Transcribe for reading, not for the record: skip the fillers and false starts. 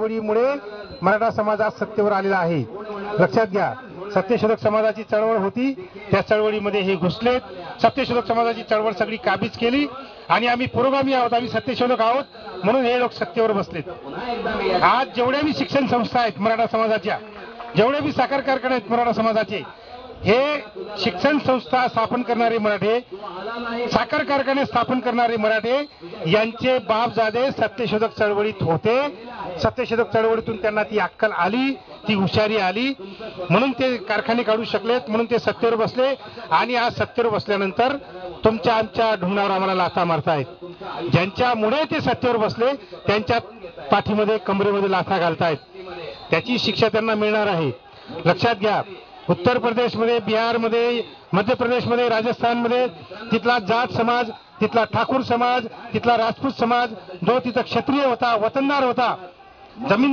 चळवळीमुळे मराठा समाज आज सत्तेवर आलेला आहे। लक्षात घ्या, सत्यशोधक समाजाची चळवळ होती, त्या चळवळीमध्ये हे घुसलेत। सत्यशोधक समाजाची चळवळ सगळी काबीज केली आणि आम्ही पुरोगामी आहोत, आम्ही सत्यशोधक आहोत म्हणून हे लोक सत्तेवर बसलेत। आज जेवढ्या बी शिक्षण संस्था आहेत मराठा समाजाच्या, जेवढे बी साखर कारखाने आहेत मराठा समाजाचे, हे शिक्षण संस्था स्थापन करणारे मराठे, साखर कारखाने स्थापन करणारे मराठे यांचे बापजादे सत्यशोधक चळवळीत होते। सत्यशोधक चळवळीतून त्यांना ती अक्कल आली, ती हुशारी आली, म्हणून ते कारखाने काढू शकलेत, म्हणून ते सत्तेवर बसले। आणि आज सत्तेवर बसल्यानंतर तुमच्या आमच्या ढुंगणावर आम्हाला लाथा मारतायत। ज्यांच्यामुळे ते सत्तेवर बसले त्यांच्या पाठीमध्ये कमरेमध्ये लाथा घालतायत, त्याची शिक्षा त्यांना मिळणार आहे। लक्षात घ्या, उत्तर प्रदेशमध्ये, बिहारमध्ये, मध्य प्रदेशमध्ये, राजस्थानमध्ये तिथला जाट समाज, तिथला ठाकूर समाज, तिथला राजपूत समाज, जो तिथं क्षत्रिय होता, वतनदार होता, जमीन